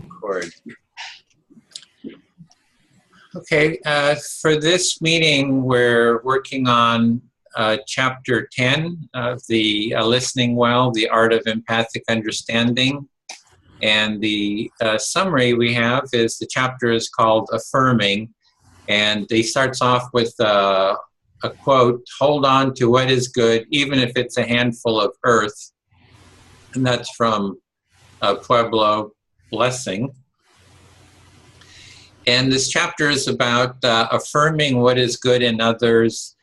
Record. Okay, for this meeting, we're working on Chapter 10 of the Listening Well, the Art of Empathic Understanding. And the summary we have is the chapter is called Affirming, and he starts off with a quote, "Hold on to what is good, even if it's a handful of earth." And that's from Pueblo Blessing. And this chapter is about affirming what is good in others.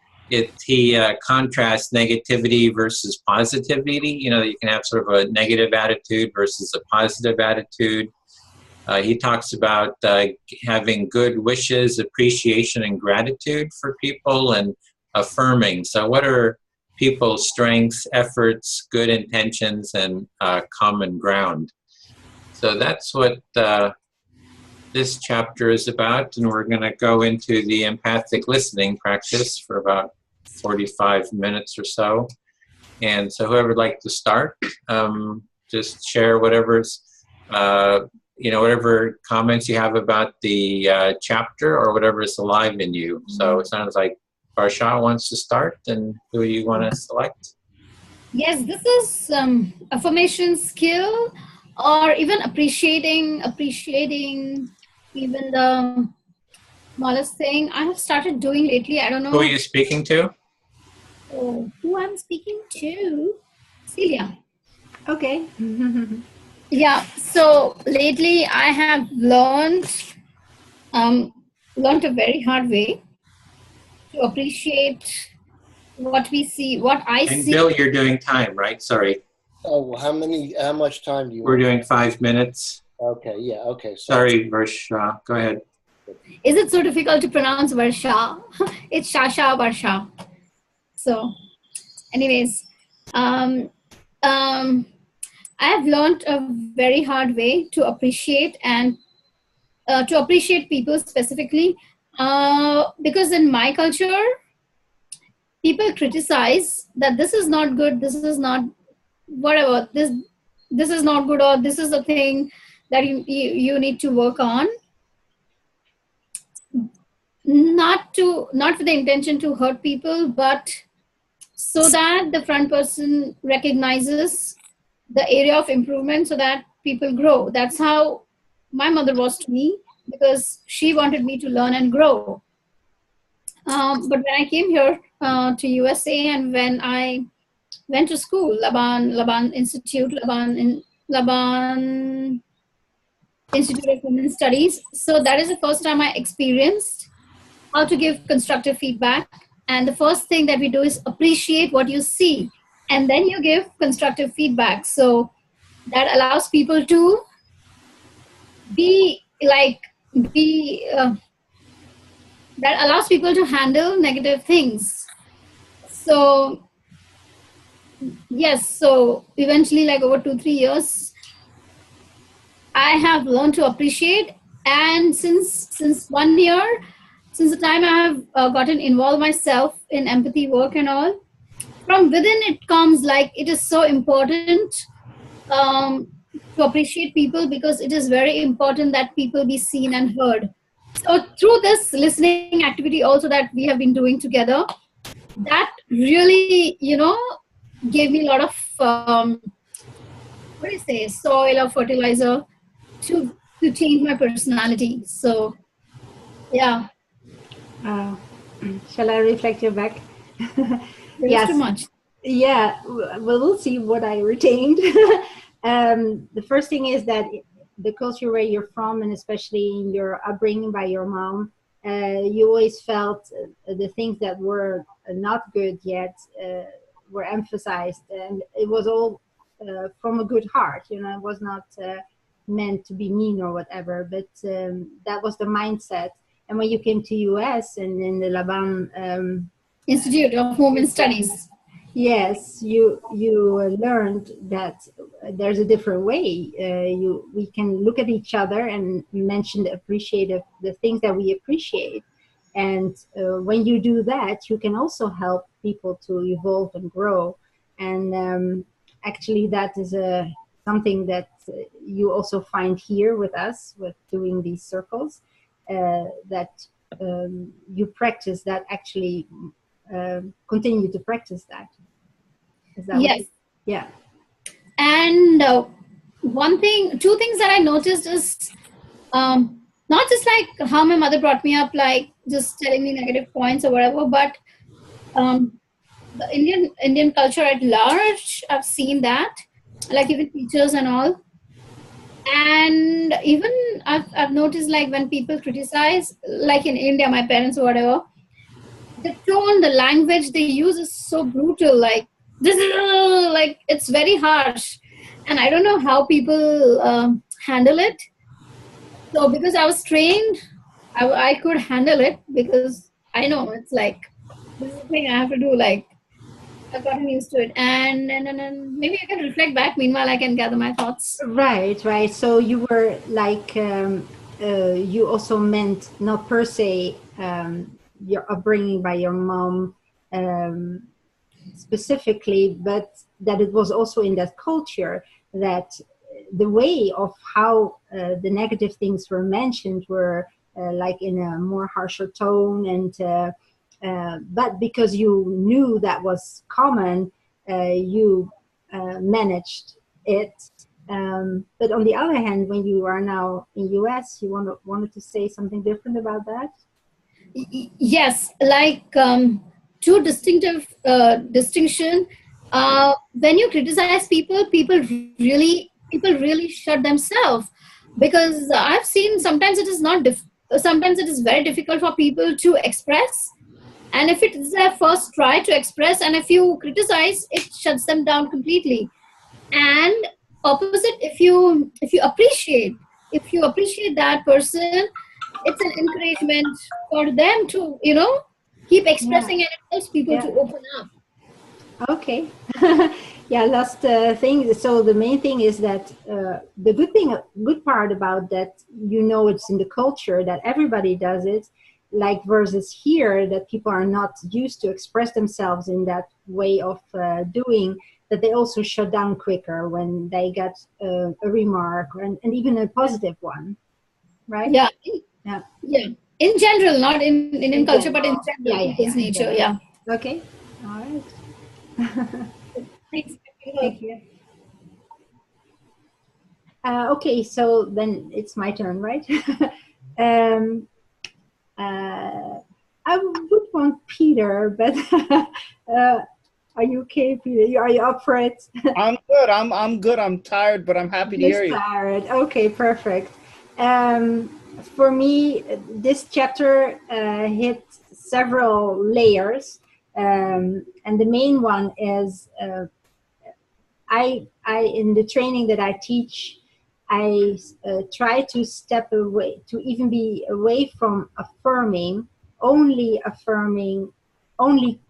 He contrasts negativity versus positivity. You know, you can have sort of a negative attitude versus a positive attitude. He talks about having good wishes, appreciation, and gratitude for people, and affirming. So what are people's strengths, efforts, good intentions, and common ground? So that's what this chapter is about, and we're going to go into the empathic listening practice for about 45 minutes or so. And so whoever would like to start, just share whatever's, whatever comments you have about the chapter or whatever is alive in you. So it sounds like Varsha wants to start, and who you want to select? Yes, this is affirmation skill, or even appreciating even the smallest thing I have started doing lately. I don't know. Who are you speaking to? Oh, who I'm speaking to? Celia. Okay. Yeah, so lately I have learned a very hard way to appreciate what we see, what I see. And Bill, you're doing time, right? Sorry. Oh, how much time do you We're want? doing 5 minutes. Okay, yeah, okay. Sorry, Varsha. Go ahead. Is it so difficult to pronounce Varsha? It's Shasha Varsha. So, anyways, I have learned a very hard way to appreciate and to appreciate people specifically, because in my culture, people criticize that this is not good, this is not whatever, this is not good, or this is a thing that you need to work on. Not with the intention to hurt people, but so that the front person recognizes the area of improvement so that people grow. That's how my mother was to me, because she wanted me to learn and grow. But when I came here to USA, and when I went to school, Laban Institute of Women's Studies, so that is the first time I experienced how to give constructive feedback. And the first thing that we do is appreciate what you see, and then you give constructive feedback. So that allows people to that allows people to handle negative things. So yes, so eventually, like over 2-3 years, I have learned to appreciate. And since 1 year, since the time I have gotten involved myself in empathy work and all, from within it comes like it is so important to appreciate people, because it is very important that people be seen and heard. So through this listening activity also that we have been doing together, that really, gave me a lot of, soil or fertilizer to change my personality. So, yeah. Shall I reflect you back? Yes. Too much. Yeah, well, we'll see what I retained. The first thing is that the culture where you're from, and especially in your upbringing by your mom, you always felt the things that were not good yet were emphasized, and it was all from a good heart. It was not meant to be mean or whatever, but that was the mindset. And when you came to US and in the Laban Institute of Women's Studies, yes, you learned that there's a different way. We can look at each other and mention the things that we appreciate. And when you do that, you can also help people to evolve and grow. And actually, that is something that you also find here with us, with doing these circles, that you practice that, actually continue to practice that. Is that Yes. Yeah. And two things that I noticed is not just like how my mother brought me up, like just telling me negative points or whatever, but the Indian culture at large, I've seen that, like even teachers and all. And even I've noticed, like when people criticize, like in India, my parents or whatever, the tone, the language they use is so brutal. Like this is like, it's very harsh, and I don't know how people handle it. So because I was trained, I could handle it, because I know it's like, this is the thing I have to do. Like I've gotten used to it, and maybe I can reflect back. Meanwhile, I can gather my thoughts. Right. So you were like, you also meant not per se your upbringing by your mom specifically, but that it was also in that culture that the way of how the negative things were mentioned were like in a more harsher tone, and but because you knew that was common, you managed it. But on the other hand, when you are now in US, you wanted to say something different about that? Yes, like two distinctive distinction. When you criticize people, people really shut themselves, because I've seen sometimes it is not sometimes it is very difficult for people to express, and if it is their first try to express, and if you criticize, it shuts them down completely. And opposite, if you appreciate that person, it's an encouragement for them to keep expressing, and it helps people to open up. Okay. Yeah, last thing. So the main thing is that the good part about that, it's in the culture that everybody does it, like versus here that people are not used to express themselves in that way of doing, that they also shut down quicker when they get a remark, and even a positive one, right? Yeah. Yeah. In general, not in Indian culture, but in general, people's nature. Yeah. Okay. All right. Thanks. Thank you. Okay, so then it's my turn, right? I would want Peter, but are you okay, Peter? Are you up for it? I'm good. I'm good. I'm tired, but I'm happy to hear you. Tired. Okay, perfect. For me, this chapter hit several layers, and the main one is I in the training that I teach, I try to step away, to even be away from only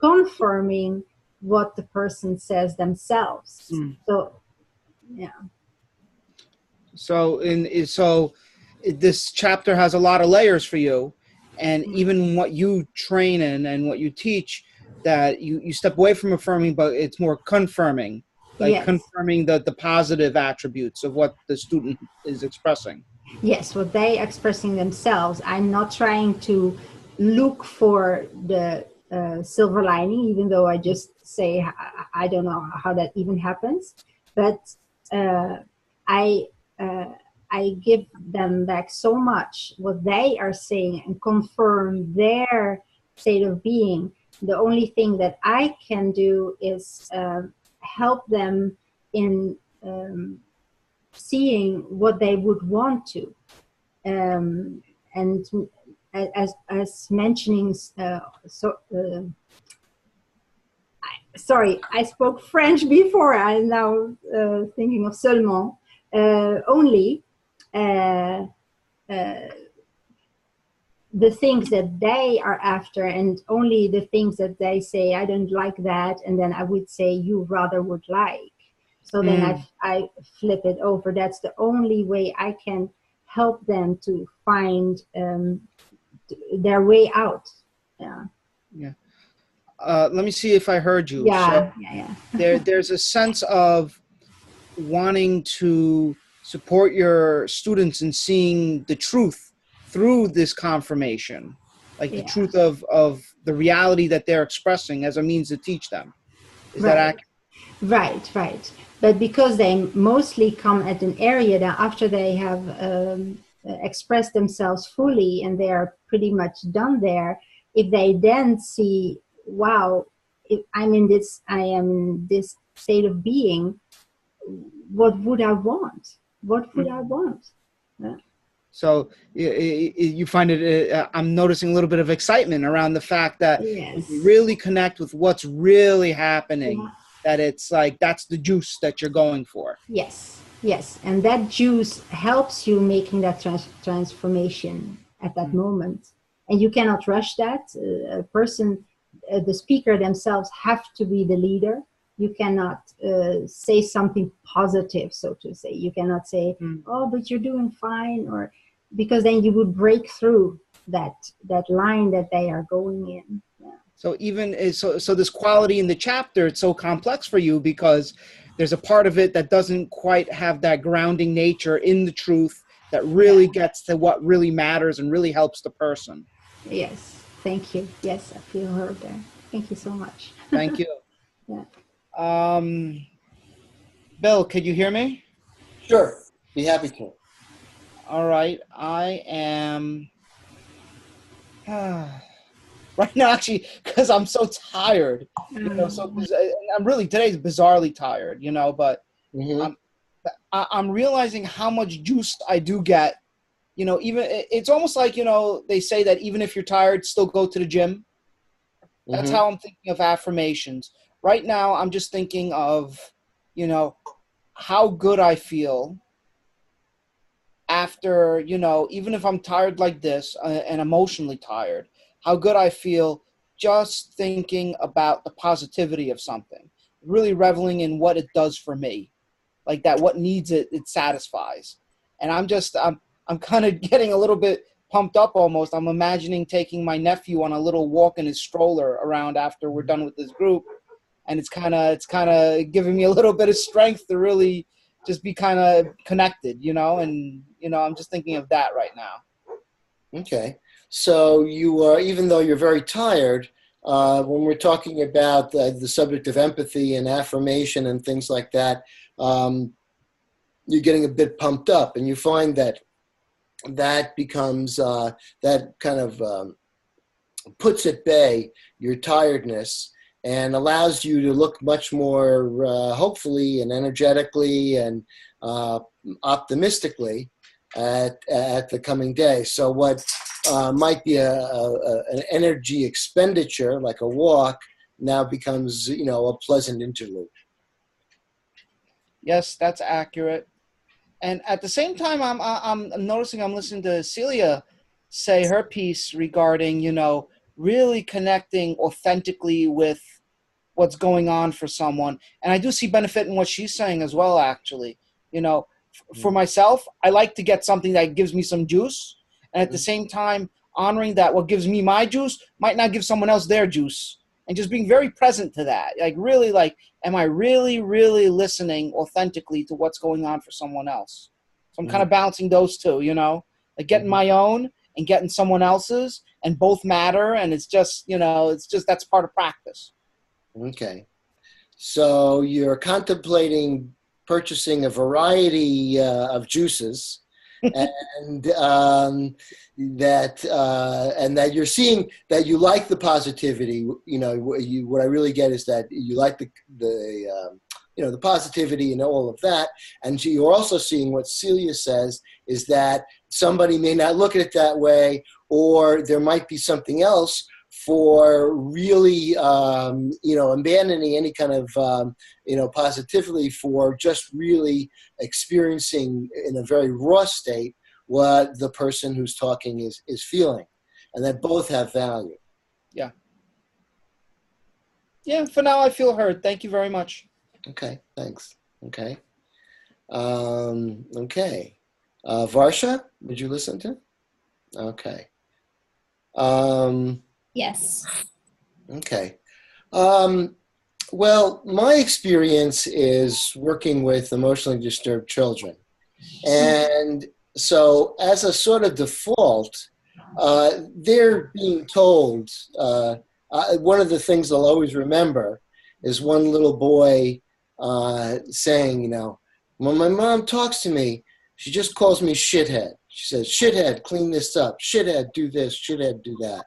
confirming what the person says themselves. So, yeah. So this chapter has a lot of layers for you, and even what you train in and what you teach, that you step away from affirming, but it's more confirming, like confirming the positive attributes of what the student is expressing. Yes, what they expressing themselves. I'm not trying to look for the silver lining, even though I just say I don't know how that even happens, but I give them back so much what they are saying and confirm their state of being. The only thing that I can do is help them in seeing what they would want to. And as mentioning, sorry, I spoke French before. I'm now thinking of seulement, only the things that they are after, and only the things that they say, I don't like that, and then I would say, you rather would like. So then I flip it over. That's the only way I can help them to find their way out. Yeah. Yeah. Let me see if I heard you. Yeah. So there's a sense of wanting to support your students in seeing the truth through this confirmation, like the truth of the reality that they're expressing as a means to teach them. Is that accurate? Right. But because they mostly come at an area that after they have expressed themselves fully and they are pretty much done there, if they then see, wow, if I am in this state of being, what would I want? What would I want? Yeah. So you find it, I'm noticing a little bit of excitement around the fact that you really connect with what's really happening, that it's like, that's the juice that you're going for. Yes. And that juice helps you making that transformation at that moment. And you cannot rush that. A person, the speaker themselves have to be the leader. You cannot say something positive, so to say. You cannot say, oh, but you're doing fine, or because then you would break through that line that they are going in. Yeah. So even so this quality in the chapter, it's so complex for you because there's a part of it that doesn't quite have that grounding nature in the truth that really gets to what really matters and really helps the person. Yes, thank you. Yes, I feel heard there. Thank you so much. Thank you. Bill, could you hear me? Sure, be happy to. All right, I am right now actually because I'm so tired. You know, so I'm really today's bizarrely tired. You know, but I'm realizing how much juice I do get. You know, even it's almost like, you know, they say that even if you're tired, still go to the gym. That's how I'm thinking of affirmations. Right now, I'm just thinking of, you know, how good I feel after, you know, even if I'm tired like this and emotionally tired, how good I feel just thinking about the positivity of something, really reveling in what it does for me, like that, what needs it satisfies. And I'm kind of getting a little bit pumped up almost. I'm imagining taking my nephew on a little walk in his stroller around after we're done with this group. And it's kind of giving me a little bit of strength to really just be kind of connected, you know, and, you know, I'm just thinking of that right now. Okay. So you are, even though you're very tired, when we're talking about the subject of empathy and affirmation and things like that, you're getting a bit pumped up, and you find that becomes, that kind of puts at bay your tiredness and allows you to look much more hopefully and energetically and optimistically at the coming day. So what might be an energy expenditure, like a walk, now becomes, you know, a pleasant interlude. Yes, that's accurate. And at the same time, I'm noticing, I'm listening to Celia say her piece regarding, you know, really connecting authentically with what's going on for someone. And I do see benefit in what she's saying as well, actually. You know, for myself, I like to get something that gives me some juice. And at the same time, honoring that what gives me my juice might not give someone else their juice. And just being very present to that. Like, really, like, am I really, really listening authentically to what's going on for someone else? So I'm kind of balancing those two, you know, like getting my own and getting someone else's, and both matter. And it's just, you know, it's just, that's part of practice. Okay. So you're contemplating purchasing a variety of juices and that you're seeing that you like the positivity. You know, what I really get is that you like the you know, the positivity and all of that. And you're also seeing what Celia says is that somebody may not look at it that way, or there might be something else for really, you know, abandoning any kind of, you know, positivity for just really experiencing in a very raw state what the person who's talking is feeling, and that both have value. Yeah. Yeah, for now I feel heard. Thank you very much. Okay, thanks. Okay. Okay. Varsha, would you listen to? Okay. Yes. Okay. Well, my experience is working with emotionally disturbed children. And so as a sort of default, they're being told, one of the things they'll always remember is one little boy saying, you know, when my mom talks to me, she just calls me shithead. She says, shithead, clean this up. Shithead, do this. Shithead, do that.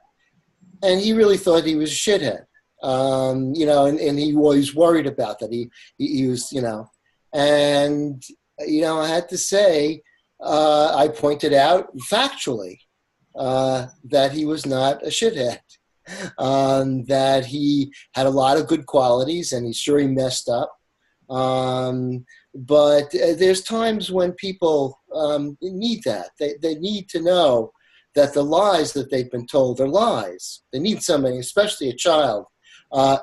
And he really thought he was a shithead. You know, and he was worried about that. He was, you know, and, you know, I had to say, I pointed out factually that he was not a shithead, that he had a lot of good qualities, and he's sure he messed up. But there's times when people need that. They need to know that the lies that they've been told are lies. They need somebody, especially a child,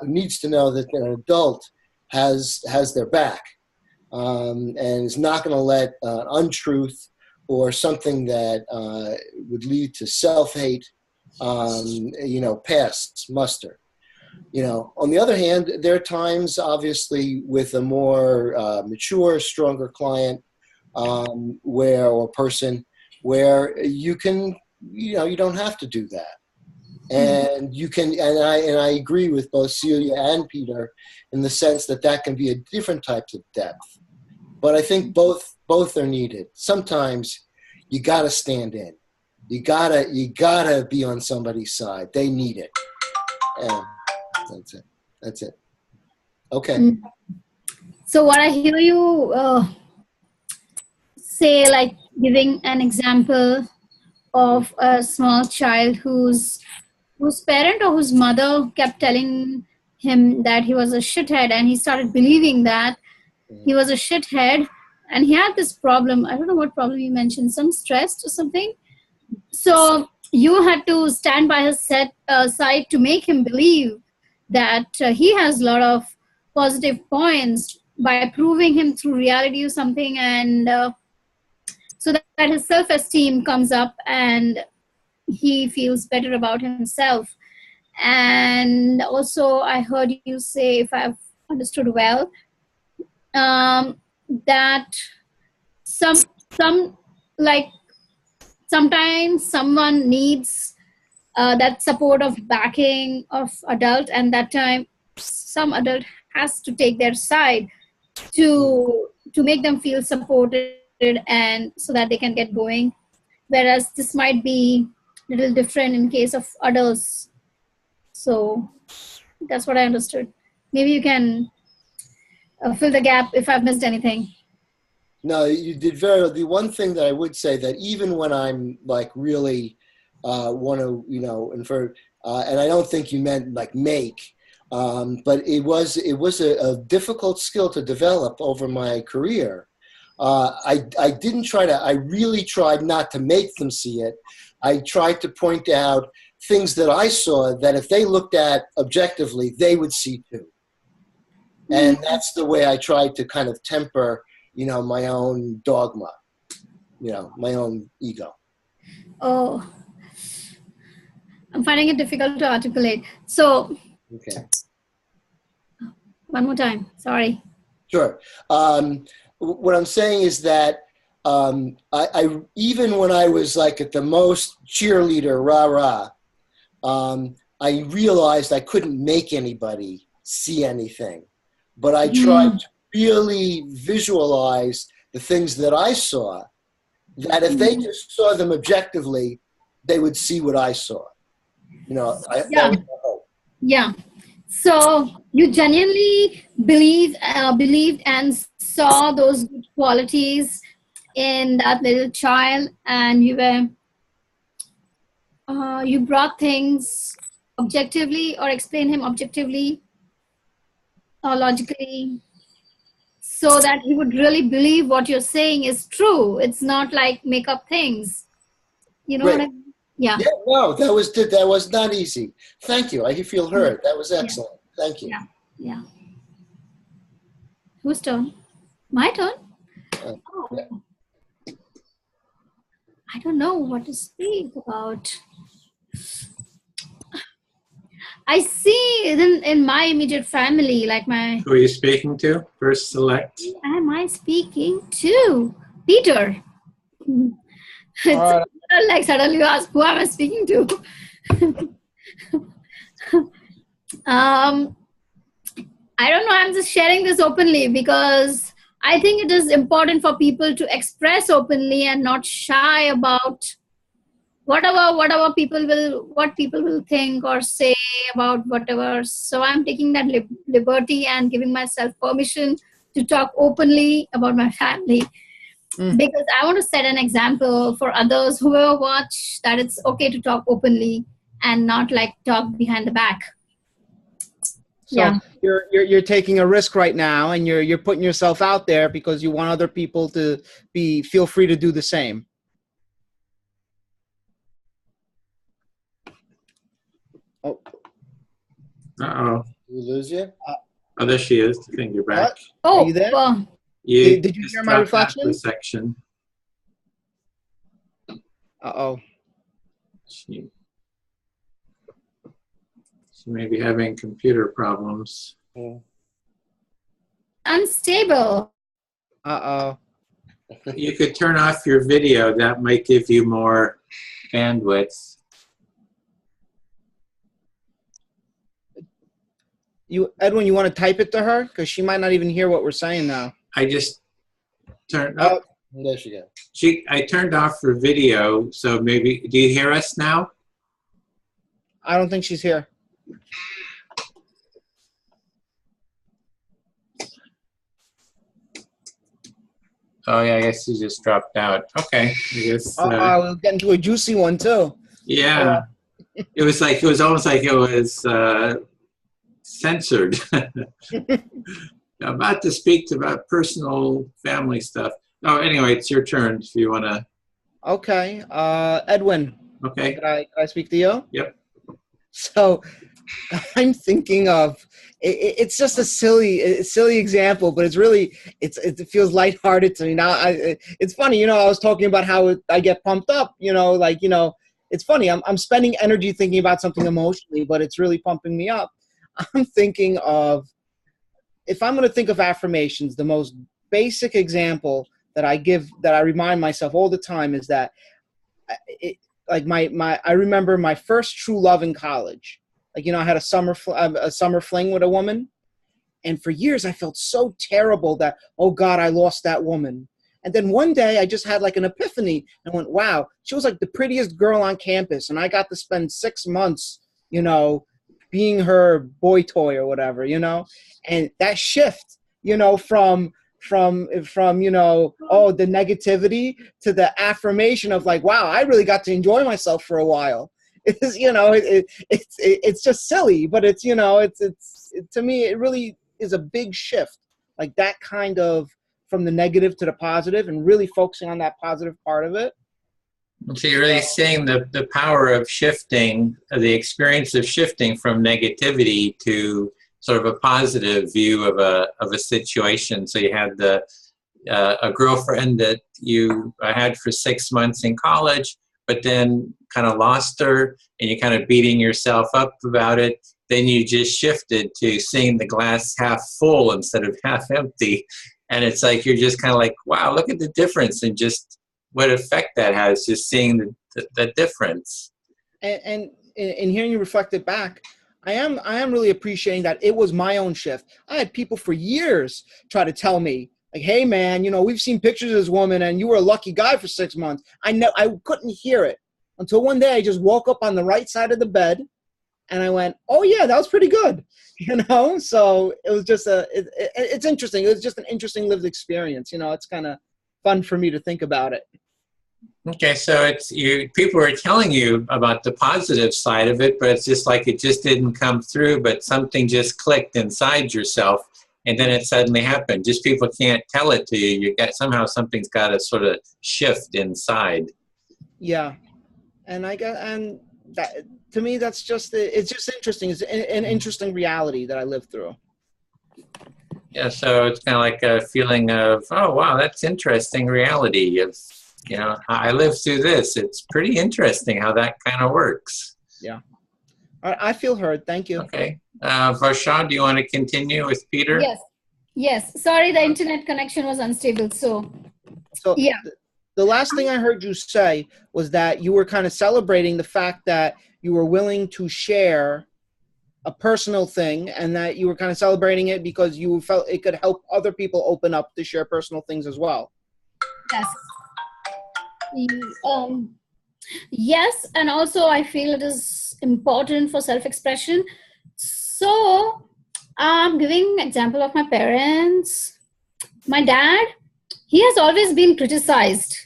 needs to know that an adult has their back, and is not going to let untruth or something that would lead to self-hate, you know, pass muster. You know, on the other hand, there are times, obviously, with a more mature, stronger client, or person, where you can, you know, you don't have to do that. And you can, and I agree with both Celia and Peter in the sense that that can be a different types of depth. But I think both are needed. Sometimes you got to stand in. You gotta be on somebody's side. They need it. And that's it. Okay. So what I hear you say, like giving an example of a small child whose parent or whose mother kept telling him that he was a shithead, and he started believing that he was a shithead, and he had this problem. I don't know what problem you mentioned, some stress or something. So you had to stand by his side to make him believe that he has a lot of positive points by proving him through reality or something, and so that his self-esteem comes up and he feels better about himself. And also I heard you say, if I've understood well, that some like sometimes someone needs that support of backing of adult, and that time some adult has to take their side to make them feel supported, and so that they can get going, whereas this might be a little different in case of adults. So that's what I understood. Maybe you can fill the gap if I've missed anything. No, you did very well. The one thing that I would say, that even when I'm like really want to, you know, infer, and I don't think you meant like make, but it was a difficult skill to develop over my career. I didn't try to, I really tried not to make them see it. I tried to point out things that I saw that if they looked at objectively, they would see too. And that's the way I tried to kind of temper, you know, my own dogma, you know, my own ego. Oh, I'm finding it difficult to articulate. So, okay. One more time. Sorry. Sure. What I'm saying is that I even when I was like at the most cheerleader, rah-rah, I realized I couldn't make anybody see anything. But I tried to really visualize the things that I saw, that if they just saw them objectively, they would see what I saw. You know, that was my hope. Yeah. So you genuinely believed and saw those good qualities in that little child, and you were you brought things objectively, or explained him objectively or logically, so that he would really believe what you're saying is true. It's not like make up things. You know what I mean? Yeah. Yeah, no, that was not easy. Thank you. I feel heard. That was excellent. Thank you. Yeah. Yeah. Whose turn? My turn? Yeah. I don't know what to speak about. I see in my immediate family, like my. Who are you speaking to? First select. Am I speaking to Peter? It's like suddenly you ask, who am I speaking to? I don't know. I'm just sharing this openly because I think it is important for people to express openly and not shy about what people will think or say about whatever. So I'm taking that liberty and giving myself permission to talk openly about my family. Because I want to set an example for others who will watch that it's okay to talk openly and not like talk behind the back. So you're taking a risk right now, and you're putting yourself out there because you want other people to feel free to do the same. Oh. Uh-oh. Did we lose you? Oh, there she is. I think you're back. Oh, are you there? Did you hear my reflection? Section. Uh-oh. She may be having computer problems. Unstable. Uh-oh. You could turn off your video. That might give you more bandwidth. Edwin, you want to type it to her? Because she might not even hear what we're saying now. I just turned up. There she goes. I turned off her video, so maybe, do you hear us now? I don't think she's here. Oh yeah, I guess she just dropped out. Okay, I guess. We'll get into a juicy one too. Yeah, it was almost like it was censored. I'm about to speak about personal family stuff. Oh, anyway, it's your turn if you want to. Okay. Edwin. Okay. Can I speak to you? Yep. So I'm thinking of, it's just a silly example, but it's really, it feels lighthearted to me. Now, it's funny, I was talking about how I get pumped up, it's funny. I'm spending energy thinking about something emotionally, but it's really pumping me up. I'm thinking of, if I'm going to think of affirmations, the most basic example that I remind myself all the time is that I remember my first true love in college. I had a summer fling with a woman, and for years I felt so terrible that, oh God, I lost that woman. And then one day I just had like an epiphany and went, wow, she was like the prettiest girl on campus, and I got to spend 6 months, being her boy toy or whatever, and that shift, from the negativity to the affirmation of like, wow, I really got to enjoy myself for a while. It's just silly, but it's to me, it really is a big shift, like that kind of from the negative to the positive and really focusing on that positive part of it. So you're really seeing the power of shifting, the experience of shifting from negativity to sort of a positive view of a situation. So you had a girlfriend that you had for 6 months in college, but then kind of lost her, and you kind of beating yourself up about it. Then you just shifted to seeing the glass half full instead of half empty. And it's like, you're just kind of like, wow, look at the difference and just what effect that has, just seeing the difference. And in hearing you reflect it back, I am really appreciating that it was my own shift. I had people for years try to tell me, like, hey man, we've seen pictures of this woman and you were a lucky guy for 6 months. I couldn't hear it until one day I just woke up on the right side of the bed and I went, oh yeah, that was pretty good. So it was just it's interesting. It was just an interesting lived experience. It's kind of fun for me to think about it. Okay, so people are telling you about the positive side of it, but it's just like it just didn't come through, but something just clicked inside yourself, and then it suddenly happened. Just people can't tell it to you. Somehow something's got to sort of shift inside. Yeah, and that, to me, it's just interesting. It's an interesting reality that I lived through. Yeah, so it's kind of like a feeling of, oh wow, that's interesting reality of, I lived through this. It's pretty interesting how that kind of works. Yeah. I feel heard. Thank you. Okay. Varsha, do you want to continue with Peter? Yes. Yes. Sorry, the internet connection was unstable. So, So yeah. the last thing I heard you say was that you were kind of celebrating the fact that you were willing to share a personal thing, and that you were kind of celebrating it because you felt it could help other people open up to share personal things as well. Yes. Yes, and also I feel it is important for self-expression. So I'm giving an example of my parents. My dad, he has always been criticized,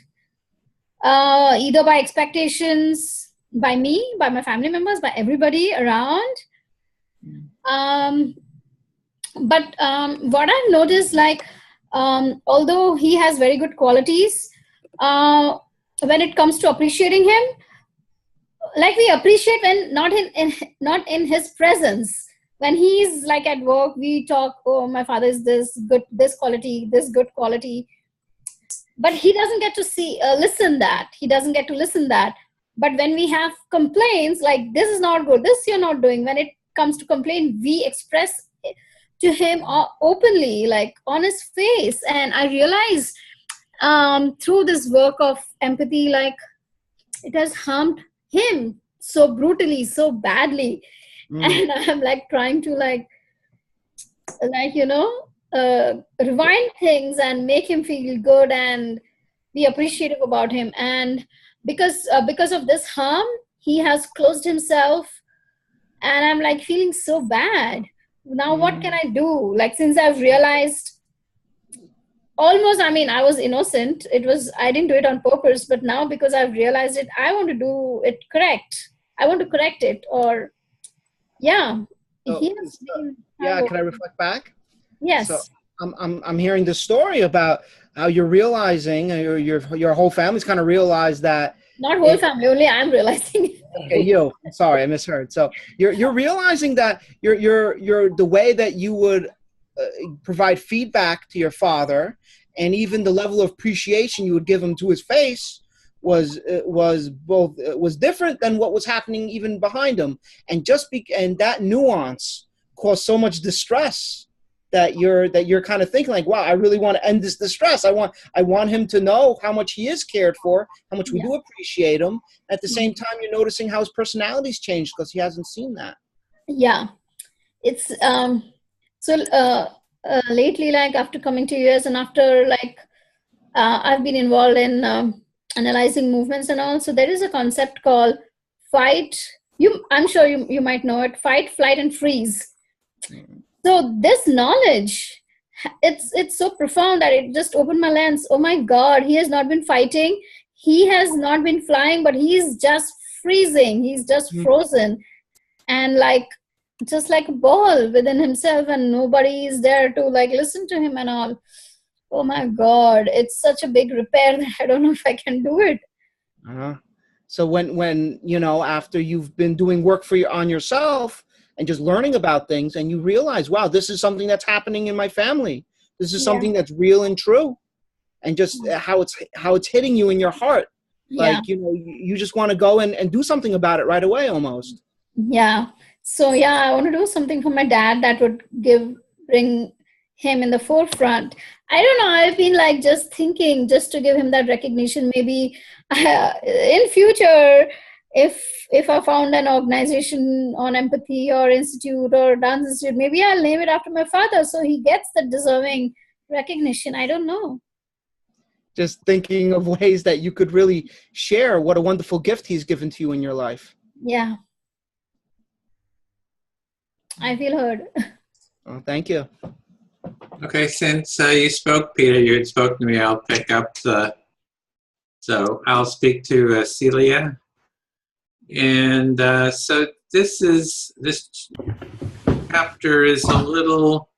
either by expectations, by me, by my family members, by everybody around. But what I've noticed, like, although he has very good qualities, when it comes to appreciating him, like, we appreciate when not in his presence. When he's like at work, we talk, oh, my father is this good, this quality, this good quality. But he doesn't get to listen that. He doesn't get to listen that. But when we have complaints, like, this is not good, this you're not doing, when it comes to complaint, we express to him openly, like on his face. And I realized through this work of empathy, like, it has harmed him so brutally, so badly. And I'm like trying to rewind things and make him feel good and be appreciative about him. And because of this harm, he has closed himself, and I'm like feeling so bad. Now what can I do? Like, since I've realized almost, I mean, I was innocent. I didn't do it on purpose, but now because I've realized it, I want to do it correct. I want to correct it, or yeah. So, He has been, can I reflect back? Yes. So I'm hearing this story about how you're realizing, your whole family's kind of realized that. Not whole family, only I'm realizing. Okay, you. Sorry, I misheard. So you're realizing that you're the way that you would provide feedback to your father, and even the level of appreciation you would give him to his face was different than what was happening even behind him, and that nuance caused so much distress that you're kind of thinking like, wow, I really want to end this distress. I want him to know how much he is cared for, how much we do appreciate him. At the same time, you're noticing how his personality's changed because he hasn't seen that. Yeah, it's lately, like, after coming to US, and after I've been involved in analyzing movements and all. So there is a concept called fight. I'm sure you might know it. Fight, flight, and freeze. So this knowledge, it's so profound that it just opened my lens. Oh my God, he has not been fighting. He has not been flying, but he's just freezing. He's just frozen. And just like a ball within himself, and nobody is there to listen to him and all. Oh my God, it's such a big repair that I don't know if I can do it. So when after you've been doing work on yourself and just learning about things, and you realize, wow, this is something that's happening in my family. This is something that's real and true, and just how it's hitting you in your heart. Yeah. You just want to go and do something about it right away, almost. Yeah. So I want to do something for my dad that would bring him in the forefront. I don't know. I've been just thinking, just to give him that recognition. Maybe in future, if I found an organization on empathy or institute or dance institute, maybe I'll name it after my father, so he gets the deserving recognition. I don't know. Just thinking of ways that you could really share what a wonderful gift he's given to you in your life. Yeah. I feel heard. Oh, thank you. Okay, since you spoke, Peter, you had spoken to me, I'll pick up so I'll speak to Celia. And so this chapter is a little,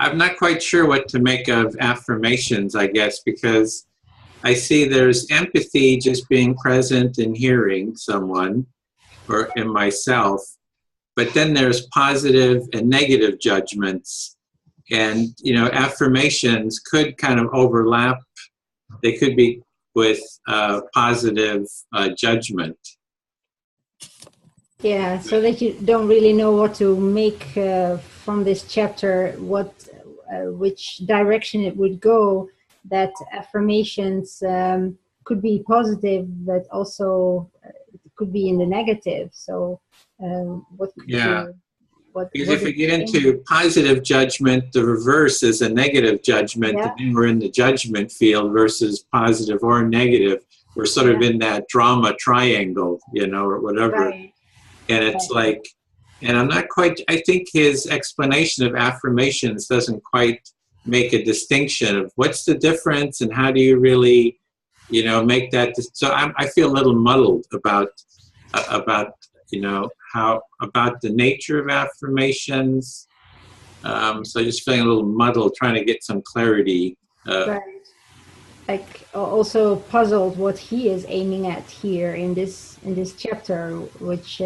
I'm not quite sure what to make of affirmations, I guess, because I see there's empathy, just being present and hearing someone or in myself, but then there's positive and negative judgments. And, affirmations could kind of overlap. They could be with positive judgment. Yeah, so that you don't really know what to make from this chapter, which direction it would go. That affirmations could be positive, but also it could be in the negative. So, what could Yeah. you? What Because if is we get the into positive judgment, the reverse is a negative judgment, Yeah. and then we're in the judgment field versus positive or negative. We're sort of in that drama triangle, you know, or whatever. Right. And it's like, and I'm not quite, I think his explanation of affirmations doesn't quite make a distinction of what's the difference and how do you really, you know, make that. So I feel a little muddled about, you know, how, about the nature of affirmations. So just feeling a little muddled, trying to get some clarity. Right. Like also puzzled what he is aiming at here in this chapter, which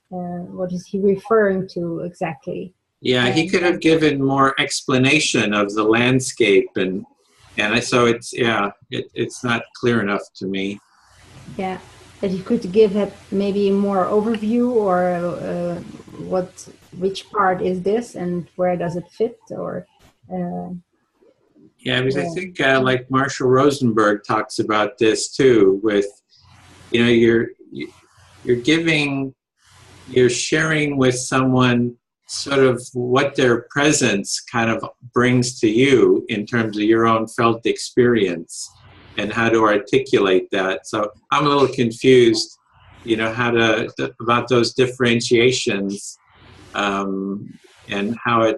what is he referring to exactly? Yeah, he could have given more explanation of the landscape, and so it's it's not clear enough to me. Yeah, that you could give it maybe more overview, or which part is this and where does it fit, or yeah, because I think like Marshall Rosenberg talks about this too, with, you know, you're sharing with someone sort of what their presence kind of brings to you in terms of your own felt experience and how to articulate that. So I'm a little confused, you know, about those differentiations, and how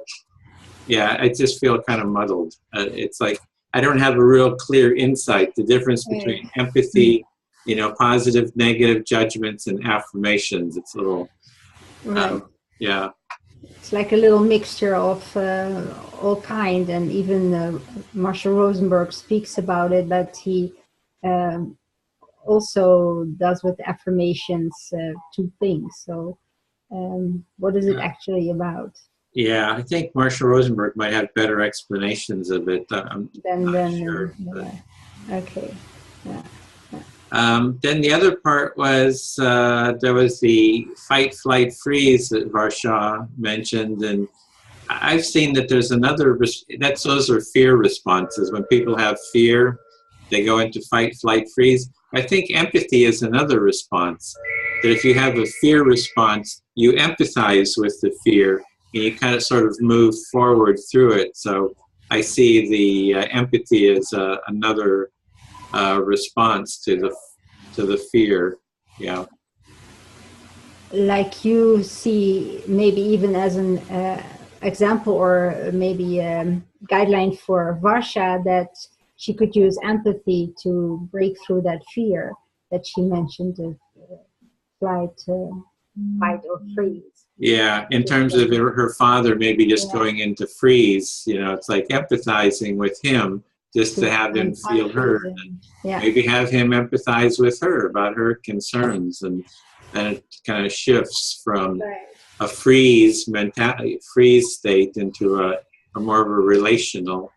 I just feel kind of muddled. It's like I don't have a real clear insight, the difference between empathy, you know, positive, negative judgments and affirmations. It's a little, It's like a little mixture of all kind, and even Marshall Rosenberg speaks about it, that he also does with affirmations two things. So what is it actually about? Yeah, I think Marshall Rosenberg might have better explanations of it. I'm not sure. Okay. Yeah. Then the other part was there was the fight, flight, freeze that Varsha mentioned, and I've seen that there's another. Those are fear responses. When people have fear, they go into fight, flight, freeze. I think empathy is another response. That if you have a fear response, you empathize with the fear, and you kind of sort of move forward through it. So I see the empathy as another response to the fear. Yeah. Like you see, maybe even as an example, or maybe a guideline for Varsha, that she could use empathy to break through that fear that she mentioned of fight or freeze. Yeah, in terms of her father maybe just going into freeze, you know, it's like empathizing with him just to have him feel heard. And maybe have him empathize with her about her concerns, and then it kind of shifts from a freeze state into a more of a relational.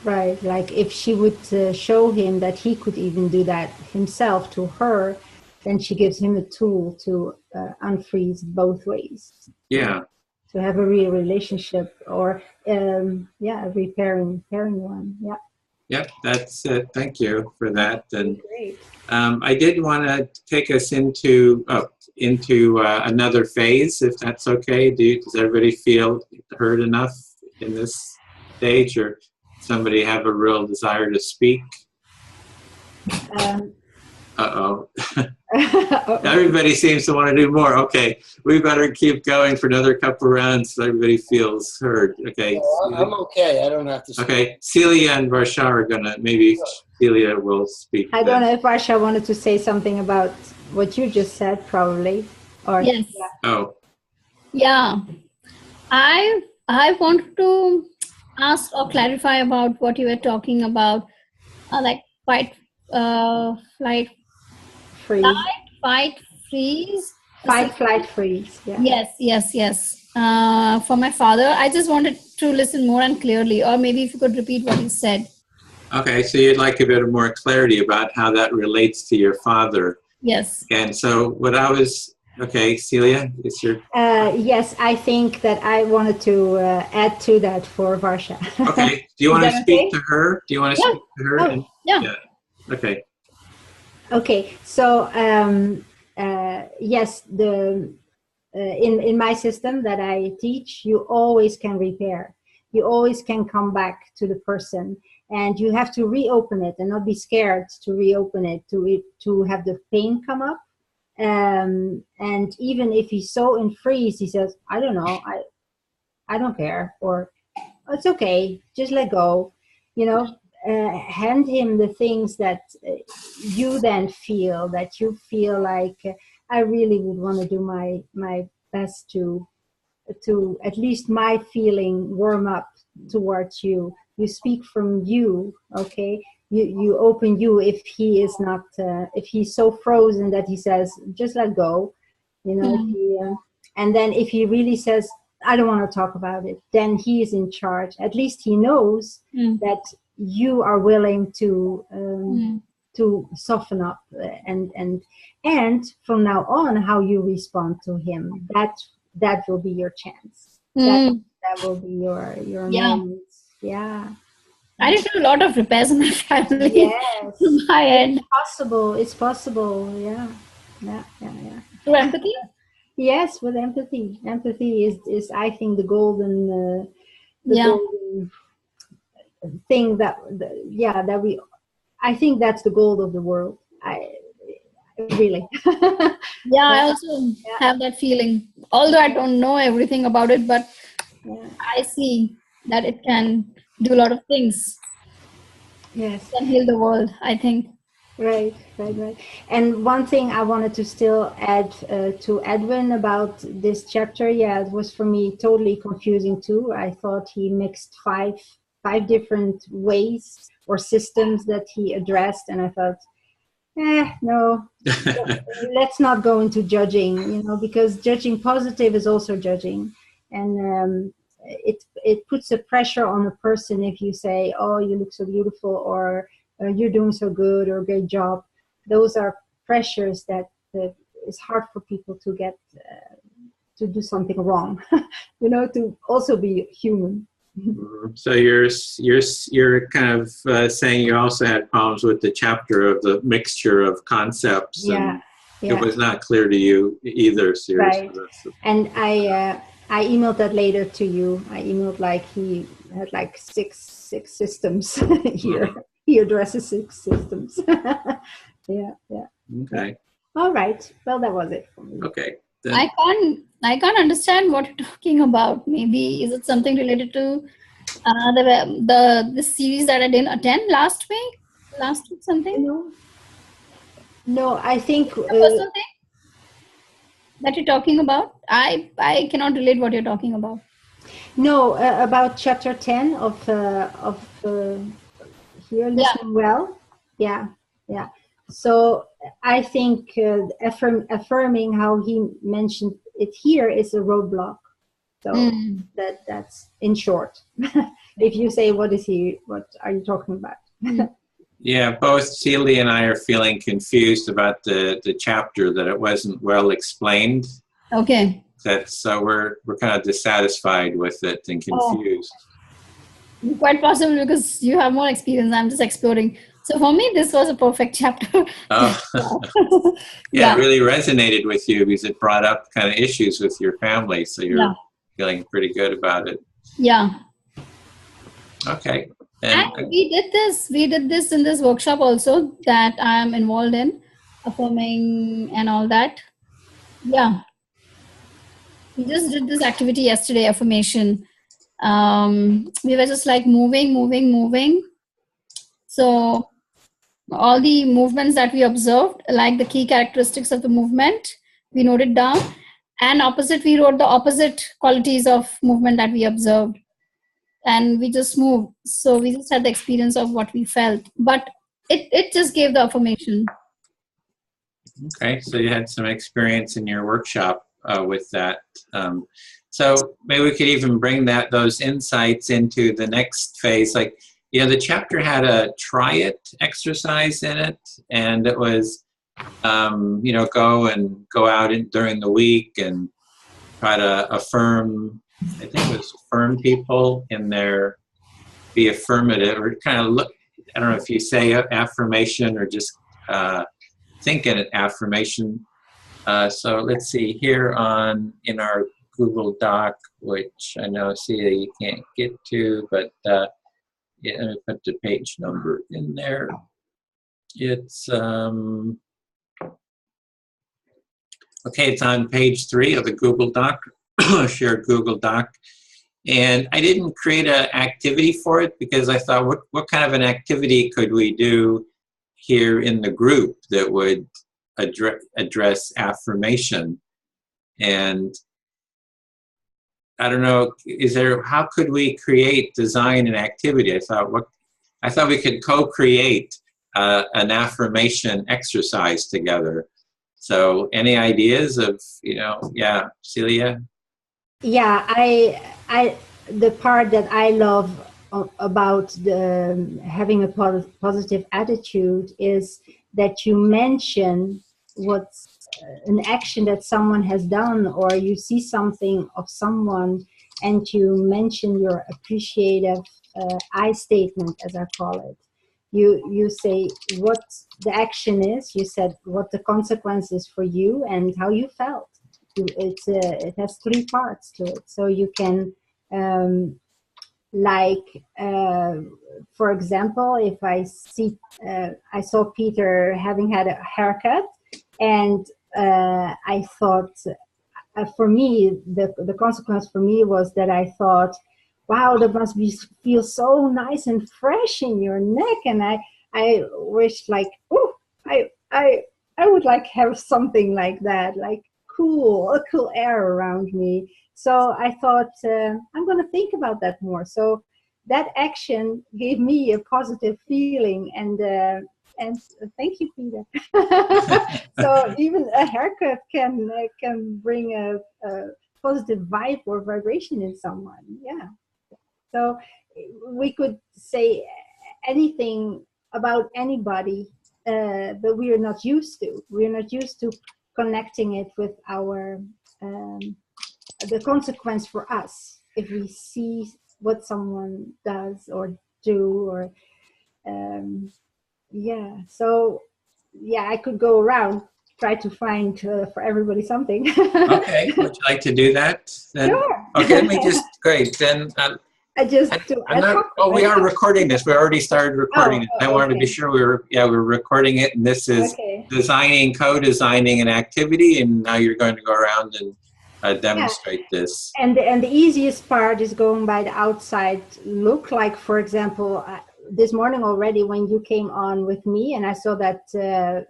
Right, like if she would show him that he could even do that himself to her, then she gives him a tool to unfreeze both ways. Yeah. To have a real relationship, or a repairing one. Yeah. Yep, that's it. Thank you for that. And great. I did want to take us into another phase, if that's okay. Does everybody feel heard enough in this stage, or somebody have a real desire to speak? Uh-oh. Everybody seems to want to do more. Okay, we better keep going for another couple rounds so everybody feels heard. Okay. Well, I'm okay. I don't have to speak. Okay, Celia and Varsha are gonna, maybe Celia will speak. I don't know if Varsha wanted to say something about what you just said, probably. Or yes. Oh. Yeah. I want to ask or clarify about what you were talking about, like fight, flight, freeze. Fight, freeze. Fight, flight, freeze. Yeah. Yes. For my father, I just wanted to listen more and clearly, or maybe if you could repeat what he said. Okay, so you'd like a bit more clarity about how that relates to your father. Yes. And so what I was Okay, Celia, it's your... Yes, I think that I wanted to add to that for Varsha. Okay. Do you want to speak okay? to her? Do you want to speak to her? Oh, Yeah. Okay. Okay, so yes, in my system that I teach, you always can repair. You always can come back to the person, and you have to reopen it and not be scared to reopen it, to have the pain come up. And even if he's so in freeze, he says, I don't know, I don't care, or it's okay, just let go, hand him the things that you then feel, that you feel like, I really would want to do my best to at least my feeling warm up towards you. You speak from you, okay? You open you if he is not, if he's so frozen that he says, just let go, and then if he really says, I don't want to talk about it, then he is in charge. At least he knows that you are willing to soften up, and from now on, how you respond to him, that will be your chance. That will be your moments. Yeah. I did do a lot of repairs in my family. Yes. From my end. It's possible. Yeah. Through empathy? Yes, with empathy. Empathy is I think the golden golden thing that we, I think that's the goal of the world. Really. Yeah, I also have that feeling. Although I don't know everything about it, but I see that it can do a lot of things. Yes. It can heal the world, I think. Right. And one thing I wanted to still add to Edwin about this chapter, it was for me totally confusing too. I thought he mixed five different ways or systems that he addressed, and I thought, no, let's not go into judging, because judging positive is also judging, and it puts a pressure on a person if you say, oh, you look so beautiful, or you're doing so good, or great job. Those are pressures that is hard for people to get to do something wrong, to also be human. So you're kind of saying you also had problems with the chapter of the mixture of concepts, and it was not clear to you either. Seriously. Right. And I emailed that later to you. I emailed like he had like six systems here. He addresses 6 systems. Yeah. Okay. All right. Well, that was it for me. Okay. Then I can't understand what you're talking about. Maybe is it something related to the series that I didn't attend last week? Last week something? No, I think personal thing that you're talking about. I cannot relate what you're talking about. No, about chapter 10 of Here Listening Well. Yeah. So I think affirming how he mentioned it here is a roadblock. So that's in short. If you say, what are you talking about? Yeah, both Celia and I are feeling confused about the chapter, that it wasn't well explained. Okay. So we're kind of dissatisfied with it and confused. Quite possible, because you have more experience. I'm just exploring. So for me, this was a perfect chapter. Oh. Yeah, it really resonated with you because it brought up kind of issues with your family. So you're feeling pretty good about it. Yeah. Okay. And we did this in this workshop also that I am involved in, affirming and all that. Yeah. We just did this activity yesterday, affirmation. We were just like moving. So all the movements that we observed, like the key characteristics of the movement, we noted down, and we wrote the opposite qualities of movement that we observed, and we just moved. So we just had the experience of what we felt, but it just gave the affirmation. Okay, so you had some experience in your workshop with that. So maybe we could even bring those insights into the next phase. Like, the chapter had a try it exercise in it, and it was go out during the week and try to affirm, I think it was affirm people in their, be affirmative, or kind of look, I don't know if you say affirmation or just think in an affirmation. So let's see here in our Google Doc, which I know Celia you can't get to, but let me put the page number in there. It's okay. It's on page 3 of the Google Doc, shared Google Doc, and I didn't create an activity for it because I thought, what kind of an activity could we do here in the group that would address affirmation? And I don't know, how could we design an activity? I thought we could co-create an affirmation exercise together. So any ideas of, yeah, Celia? Yeah, the part that I love about having a positive attitude is that you mention what's an action that someone has done, or you see something of someone and you mention your appreciative I statement, as I call it. You say what the action is, you said what the consequence is for you and how you felt. It has 3 parts to it. So you can, for example, if I saw Peter having had a haircut, and I thought, for me, the consequence for me was that I thought, wow, that must feel so nice and fresh in your neck, and I wished like, oh, I would like have something like that, like a cool air around me. So I thought, I'm going to think about that more. So that action gave me a positive feeling, and thank you, Peter. So even a haircut can bring a positive vibe or vibration in someone. Yeah. So we could say anything about anybody, but we are not used to. We are not used to connecting it with our the consequence for us if we see what someone does or do, or yeah. So yeah, I could go around try to find for everybody something. Okay, would you like to do that? Then? Sure. Okay, let me just, great. Then we are recording this. We already started recording it. I wanted to be sure we're recording it, and this is co-designing an activity, and now you're going to go around and demonstrate this. And the easiest part is going by the outside look. Like, for example, this morning already when you came on with me and I saw that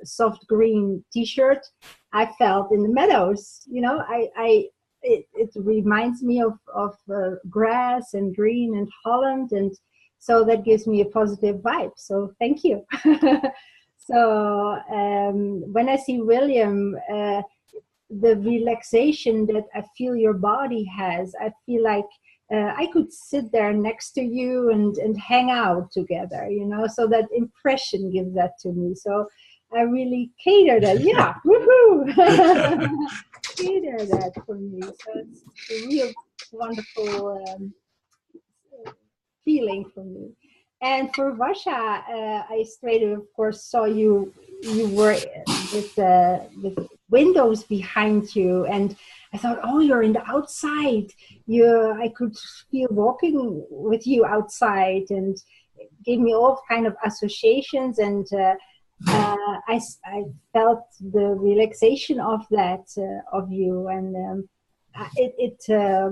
soft green t-shirt, I felt in the meadows, it reminds me of grass and green and Holland, and so that gives me a positive vibe. So thank you. So when I see William, the relaxation that I feel your body has, I feel like I could sit there next to you and hang out together, so that impression gives that to me. So I really cater that. Yeah, woohoo! Cater that for me. So it's a real wonderful feeling for me. And for Vasha, I straight away, of course, saw you were with windows behind you, and I thought, oh, you're in the outside. I could feel walking with you outside, and it gave me all kind of associations, and I felt the relaxation of that of you, and it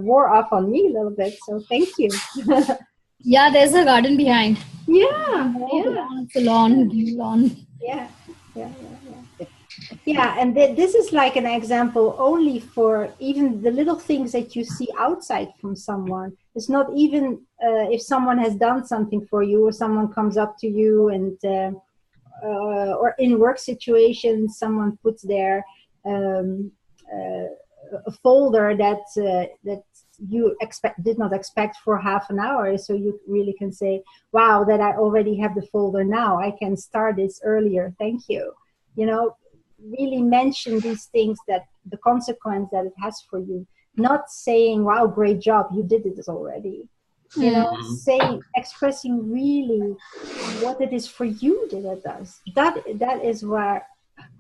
wore off on me a little bit. So thank you. Yeah, there's a garden behind. Yeah. It's a lawn. Yeah, and this is like an example only for even the little things that you see outside from someone. It's not even if someone has done something for you, or someone comes up to you, and or in work situations, someone puts there a folder that you did not expect for half an hour, so you really can say, wow, that I already have the folder now. I can start this earlier. Thank you. really mention these things, that the consequence that it has for you, not saying, wow, great job, you did it already. You know, saying, expressing really what it is for you that it does. That is what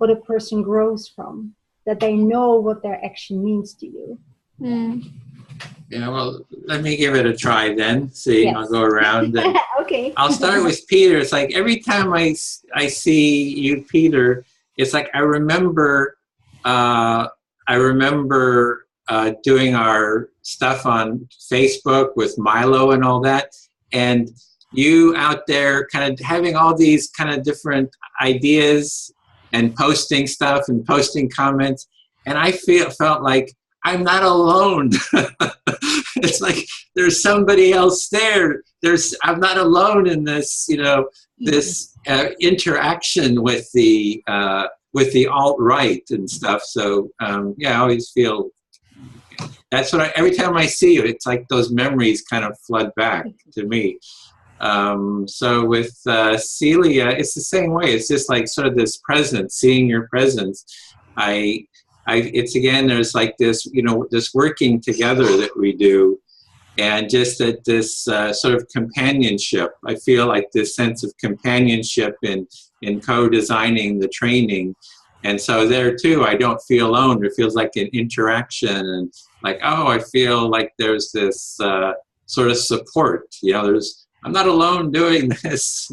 a person grows from, that they know what their action means to you. Yeah, well, let me give it a try then. See, yes. I'll go around. And okay. I'll start with Peter. It's like every time I see you, Peter, it's like I remember doing our stuff on Facebook with Milo and all that, and you out there kind of having all these kind of different ideas and posting stuff and posting comments, and I felt like I'm not alone. It's like there's somebody else there. I'm not alone in this, you know, this interaction with the alt-right and stuff. So yeah, I always feel that's what every time I see you, it's like those memories kind of flood back to me. So with Celia, it's the same way. It's just like sort of this presence, seeing your presence. It's again, there's like this, you know, this working together that we do, and just that this sort of companionship. I feel like this sense of companionship in co-designing the training. And so there too, I don't feel alone. It feels like an interaction, and like, oh, I feel like there's this sort of support. You know, I'm not alone doing this.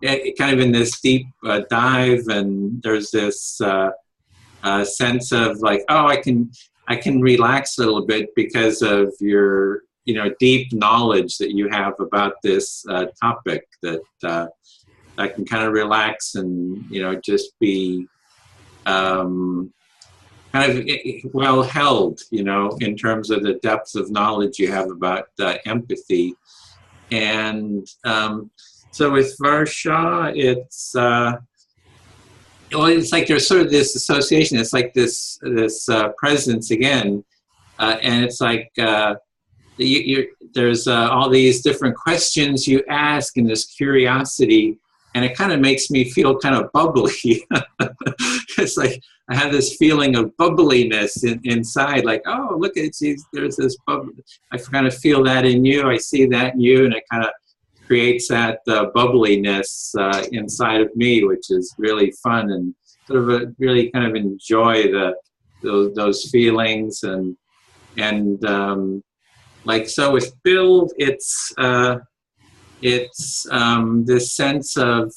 Kind of in this deep dive, and there's this sense of like, oh, I can relax a little bit because of your, you know, deep knowledge that you have about this topic, that I can kind of relax and, you know, just be kind of well held, you know, in terms of the depth of knowledge you have about empathy. And so with Varsha, it's it's like there's sort of this association. It's like this presence again, and it's like there's all these different questions you ask and this curiosity, and it kind of makes me feel kind of bubbly. It's like I have this feeling of bubbliness inside, like, oh, look at it, there's this bubble. I kind of feel that in you. I see that in you, and it kind of creates that bubbliness inside of me, which is really fun, and sort of really kind of enjoy those feelings, and like so with Bill, it's this sense of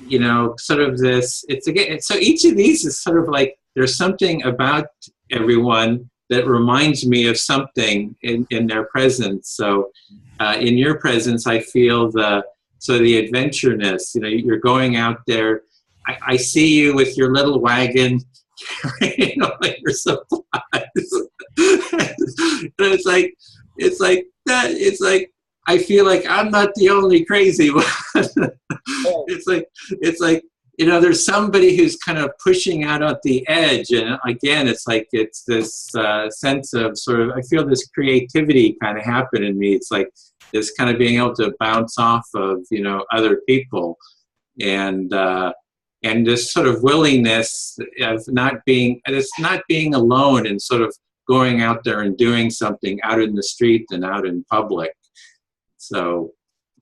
you know, sort of this. It's again. So each of these is sort of like there's something about everyone that reminds me of something in their presence. So in your presence, I feel the adventureness. You know, you're going out there. I see you with your little wagon carrying all your supplies. It's like that. It's like I feel like I'm not the only crazy one. It's like you know, there's somebody who's kind of pushing out at the edge, and again, it's like it's this sense of sort of I feel this creativity kind of happen in me. It's like this kind of being able to bounce off of, you know, other people, and this sort of willingness of not being alone and sort of going out there and doing something out in the street and out in public. So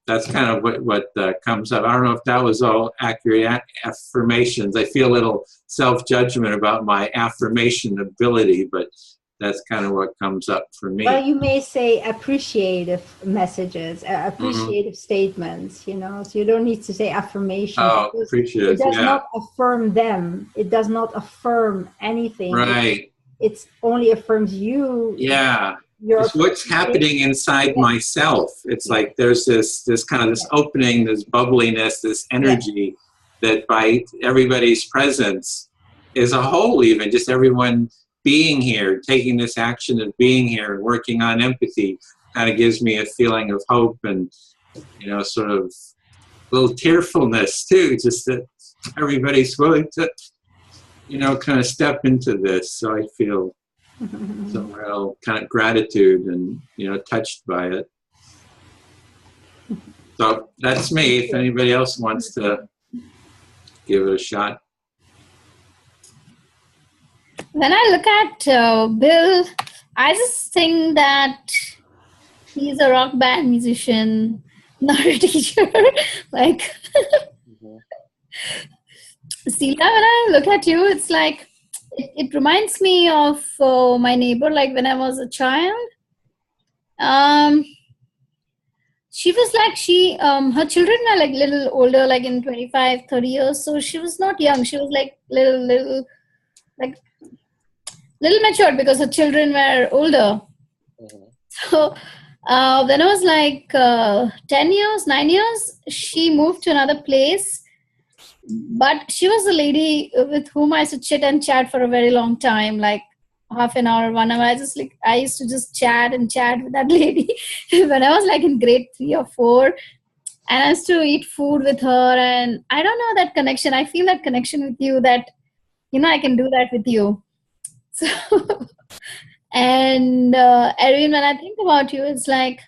that's kind of what comes up. I don't know if that was all accurate affirmations. I feel a little self-judgment about my affirmation ability, but that's kind of what comes up for me. Well, you may say appreciative messages, appreciative statements, you know, so you don't need to say affirmation. Oh, appreciative, it does not affirm them. It does not affirm anything. Right. It only affirms you. Yeah. It's what's happening inside myself. It's like there's this kind of this opening, this bubbliness, this energy that by everybody's presence is a whole, even just everyone being here, taking this action of being here and working on empathy kind of gives me a feeling of hope and, you know, sort of a little tearfulness too, just that everybody's willing to, you know, kind of step into this. So I feel some real kind of gratitude and, you know, touched by it. So that's me. If anybody else wants to give it a shot. When I look at Bill, I just think that he's a rock band musician, not a teacher. Like, Celia, when I look at you, it's like, it reminds me of my neighbor, like when I was a child. She was like, her children were like little older, like in 25, 30 years. So she was not young. She was like little matured because her children were older. So when I was like 10 years, 9 years, she moved to another place. But she was a lady with whom I used to chit and chat for a very long time, like half an hour, 1 hour. I used to just chat and chat with that lady when I was like in grade 3 or 4. And I used to eat food with her. And I don't know that connection. I feel that connection with you that, I can do that with you. So, and Erwin, when I think about you, it's like,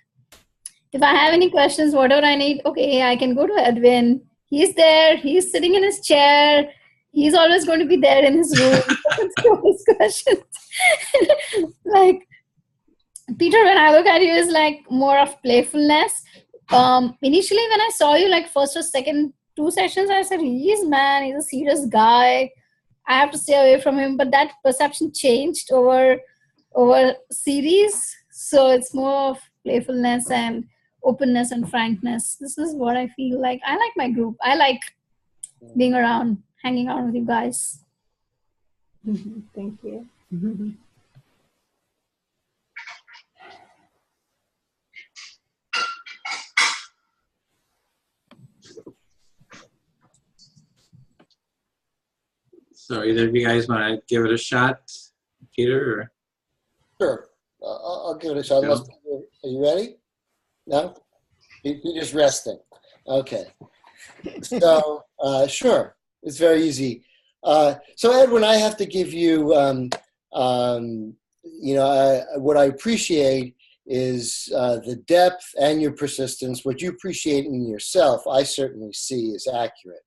if I have any questions, whatever I need, okay, I can go to Edwin. He's there. He's sitting in his chair. He's always going to be there in his room. His questions. Like, Peter, when I look at you, is like more of playfulness. Initially, when I saw you, like first or second 2 sessions, I said, he's a serious guy. I have to stay away from him. But that perception changed over series. So it's more of playfulness and openness and frankness. This is what I feel like. I like my group. I like being around, hanging out with you guys. Thank you. So either of you guys want to give it a shot, Peter? Or? Sure. I'll give it a shot. Are you ready? No? You're just resting. Okay. So, sure. It's very easy. So, Edwin, I have to give you, what I appreciate is the depth and your persistence. What you appreciate in yourself, I certainly see is accurate.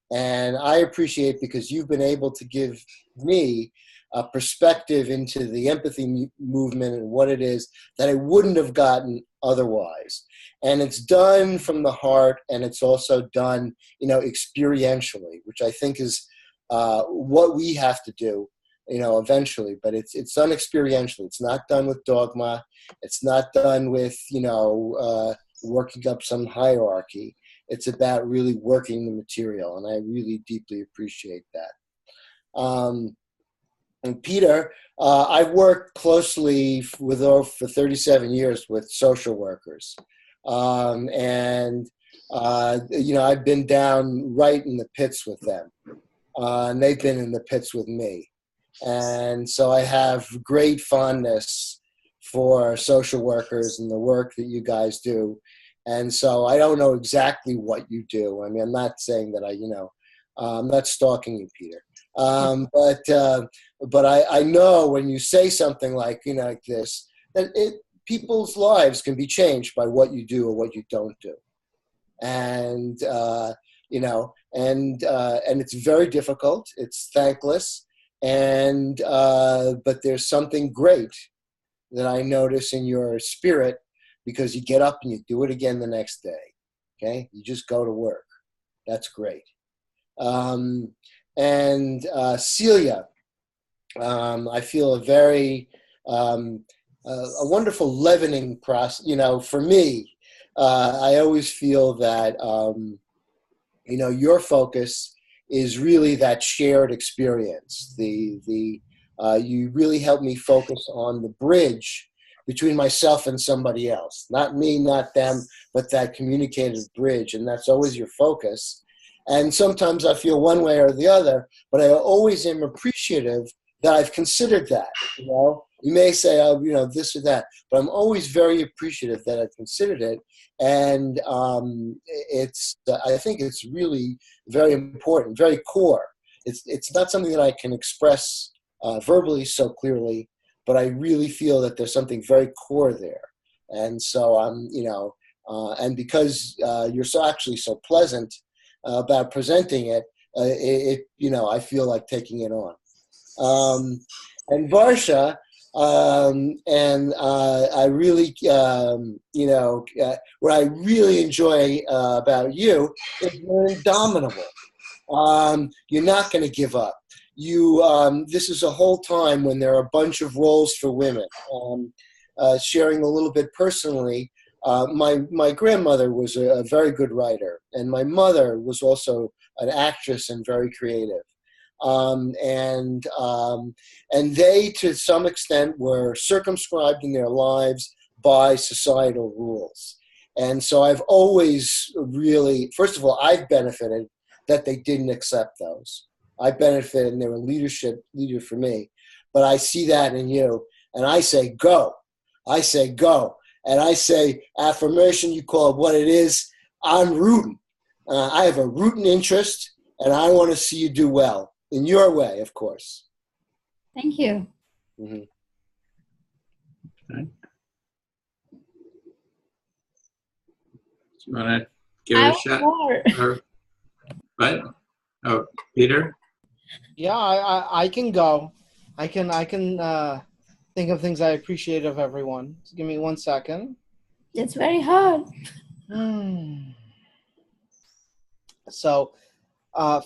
And I appreciate because you've been able to give me a perspective into the empathy movement and what it is that I wouldn't have gotten otherwise. And it's done from the heart, and it's also done, experientially, which I think is what we have to do, eventually. But it's done experientially. It's not done with dogma. It's not done with, working up some hierarchy. It's about really working the material, and I really deeply appreciate that. And Peter, I've worked closely for 37 years with social workers. I've been down right in the pits with them. And they've been in the pits with me. And so I have great fondness for social workers and the work that you guys do. And so I don't know exactly what you do. I mean, I'm not saying that I'm not stalking you, Peter. But I know when you say something like, like this, that people's lives can be changed by what you do or what you don't do. And, and it's very difficult. It's thankless. And, but there's something great that I notice in your spirit, because you get up and you do it again the next day. Okay. You just go to work. That's great. Celia, I feel a very, a wonderful leavening process. For me, I always feel that, your focus is really that shared experience. You really help me focus on the bridge between myself and somebody else. Not me, not them, but that communicative bridge. And that's always your focus. And sometimes I feel one way or the other, but I always am appreciative that I've considered that. You may say, this or that, but I'm always very appreciative that I've considered it. And I think it's really very important, very core. It's not something that I can express verbally so clearly, but I really feel that there's something very core there. And so and because you're actually so pleasant about presenting it, I feel like taking it on. And Varsha, and I really, what I really enjoy about you is you're indomitable. You're not going to give up. This is a whole time when there are a bunch of roles for women. Sharing a little bit personally, my grandmother was a very good writer, and my mother was also an actress and very creative. And they, to some extent, were circumscribed in their lives by societal rules. And so I've always really, first of all, I've benefited that they didn't accept those. I benefited, and they were leader for me. But I see that in you, and I say, go. I say, go. And I say, affirmation, you call it what it is, I'm rooting. I have a rooting interest, and I want to see you do well. In your way, of course. Thank you. Mm-hmm. Okay. Do you want to give it a shot? Or, what? Oh, Peter? Yeah, I can go. I can think of things I appreciate of everyone. So give me 1 second. It's very hard. So,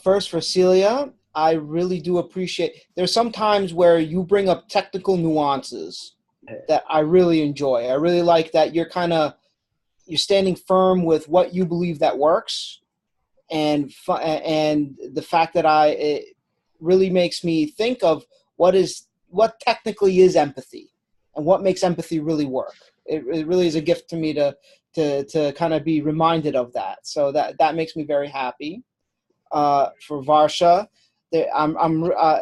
first for Celia, I really do appreciate. There's some times where you bring up technical nuances that I really enjoy. I really like that you're standing firm with what you believe that works, and the fact that it really makes me think of what technically is empathy and what makes empathy really work. It really is a gift to me to kind of be reminded of that. So that makes me very happy. For Varsha,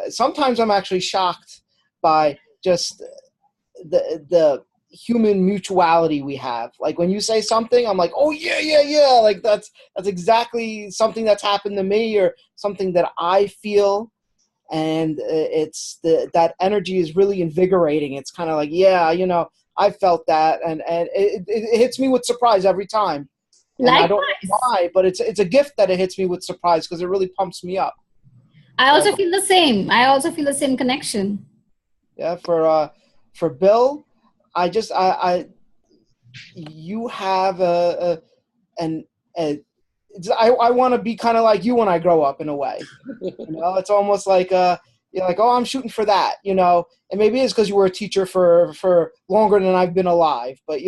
sometimes I'm actually shocked by just the human mutuality we have. Like when you say something, I'm like, oh yeah. Like that's exactly something that's happened to me or something that I feel. And that energy is really invigorating. It's kind of like, I felt that, and it hits me with surprise every time. And I don't know why, but it's a gift that it hits me with surprise because it really pumps me up. I also feel the same. I also feel the same connection. Yeah, for Bill, you have I want to be kind of like you when I grow up in a way. It's almost like you're like, oh, I'm shooting for that, and maybe it's because you were a teacher for longer than I've been alive, but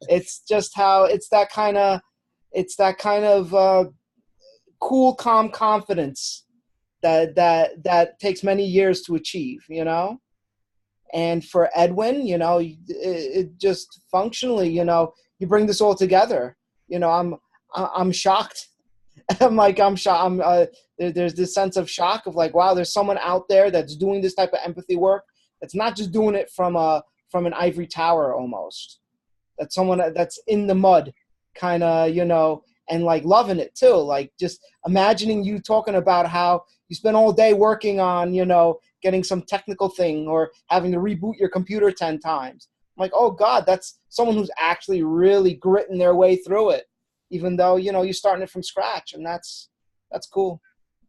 it's just how it's that kind of cool, calm confidence that takes many years to achieve, And for Edwin, it just functionally, you bring this all together. I'm shocked. I'm shocked. There's this sense of shock of like, wow, there's someone out there that's doing this type of empathy work. That's not just doing it from an ivory tower almost. That's someone that's in the mud, kind of, and like loving it too. Like just imagining you talking about how you spend all day working on, getting some technical thing or having to reboot your computer 10 times. I'm like, oh God, that's someone who's actually really gritting their way through it. Even though, you're starting it from scratch, and that's cool.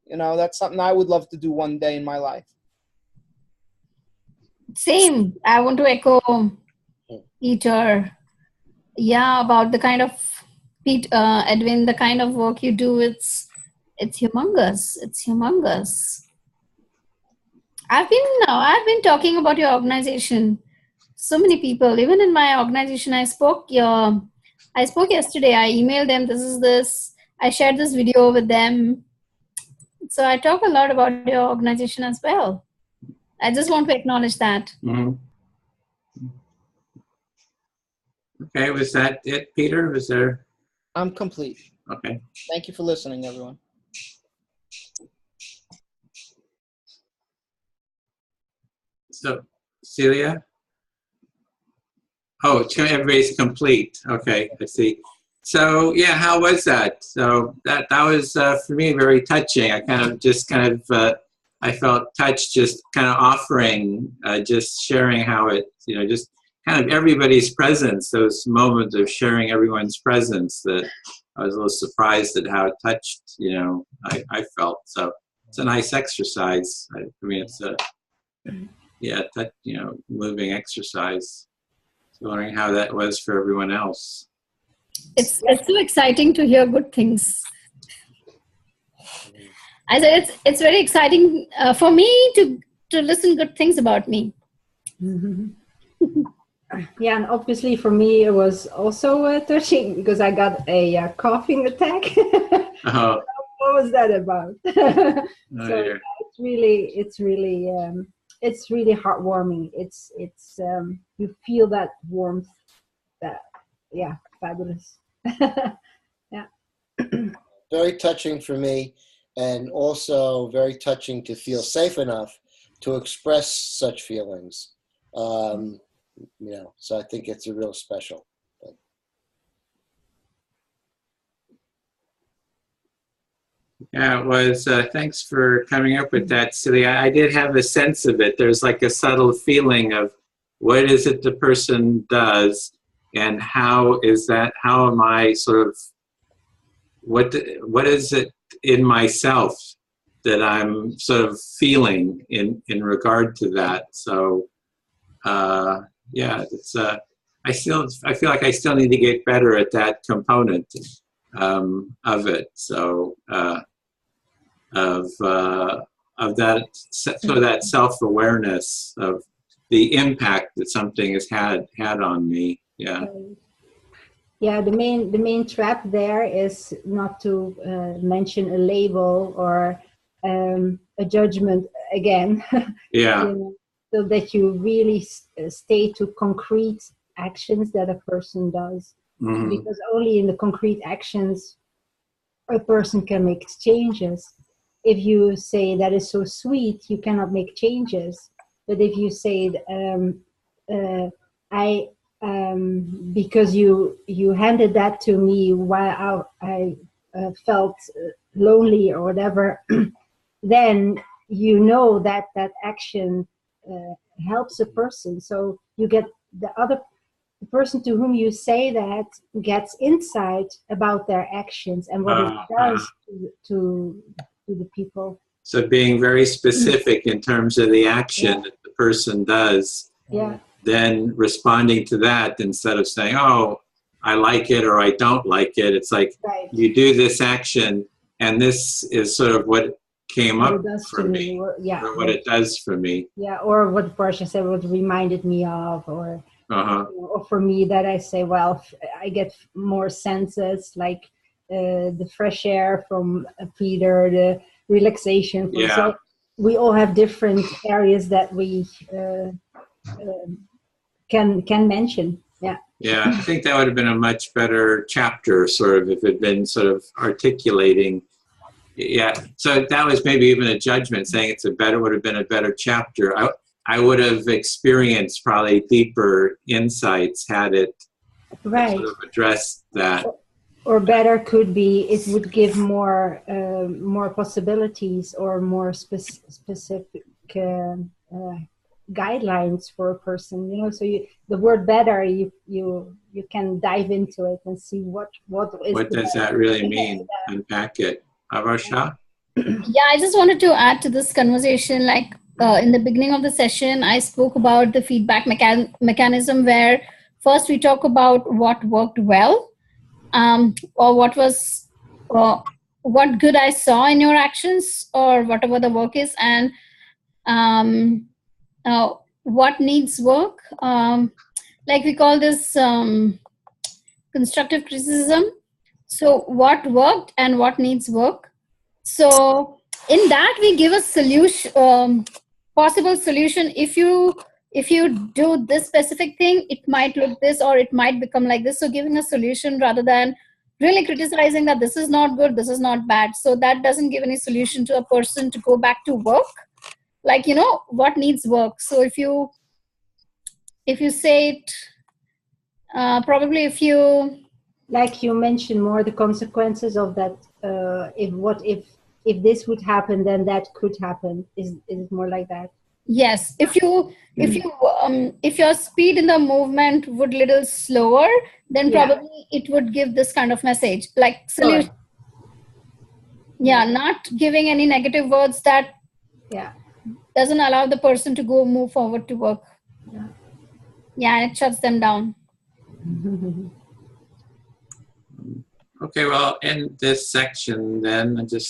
That's something I would love to do one day in my life. Same. I want to echo Peter. Yeah, about the kind of Edwin, the kind of work you do. It's humongous. It's humongous. I've been talking about your organization. So many people, even in my organization, I spoke yesterday. I emailed them. This. I shared this video with them. So I talk a lot about your organization as well. I just want to acknowledge that. Mm-hmm. Okay, was that it, Peter? Was there? I'm complete. Okay. Thank you for listening, everyone. So, Celia? Oh, everybody's complete. Okay, I see. So, yeah, how was that? So that was, for me, very touching. I I felt touched just kind of offering, just sharing how it, just kind of everybody's presence, those moments of sharing everyone's presence that I was a little surprised at how touched, I felt. So it's a nice exercise. I mean, it's a, moving exercise. So wondering how that was for everyone else. It's so exciting to hear good things. I said it's very exciting for me to listen good things about me. Mm-hmm. Yeah, and obviously for me it was also touching because I got a coughing attack. Oh. What was that about? So Yeah. it's really heartwarming. It's you feel that warmth. That fabulous. Yeah. Very touching for me, and also very touching to feel safe enough to express such feelings. So I think it's a real special thing. Yeah, it was. Thanks for coming up with that, Celia. I did have a sense of it. There's like a subtle feeling of what is it the person does, and how am I sort of, what is it in myself that I'm sort of feeling in regard to that. So, it's I feel like I still need to get better at that component of it. So of that, so that self-awareness of the impact that something has had on me. Yeah. Yeah, the main trap there is not to mention a label or a judgment again. Yeah. So that you really stay to concrete actions that a person does. Mm-hmm. Because only in the concrete actions a person can make changes. If you say that is so sweet, you cannot make changes. But if you say, because you handed that to me while I felt lonely or whatever, then you know that action helps a person. So you get the person to whom you say that gets insight about their actions and what it does to the people. So being very specific in terms of the action that the person does, then responding to that instead of saying, oh, I like it or I don't like it. It's like, you do this action and this is sort of what came up for me, or what it does for me. Yeah, or what the person said, what reminded me of, or or for me that I say, well, I get more senses like the fresh air from Peter, the relaxation. So we all have different areas that we can mention. Yeah. Yeah, I think that would have been a much better chapter, sort of, if it had been sort of articulating. Yeah, so that was maybe even a judgment, saying would have been a better chapter. I would have experienced probably deeper insights had it sort of addressed that. Or better could be, it would give more possibilities or more specific guidelines for a person. So the word better, you can dive into it and see what does that really mean. Unpack it. Avarsha? Yeah, I just wanted to add to this conversation, like in the beginning of the session, I spoke about the feedback mechanism where first we talk about what worked well, or what was, what good I saw in your actions or whatever the work is, and what needs work. Like we call this constructive criticism. So what worked and what needs work. So in that we give a solution, possible solution. If you do this specific thing, it might look this or it might become like this. So giving a solution rather than really criticizing that this is not good, this is not bad. So that doesn't give any solution to a person to go back to work. Like, what needs work. So if you say it, probably if you, like you mentioned, more the consequences of that. If this would happen, then that could happen. Is it more like that? Yes, if your speed in the movement would little slower, then probably it would give this kind of message, like solution. Yeah, not giving any negative words that doesn't allow the person to move forward to work. Yeah, and it shuts them down. Okay, well, in this section then, I just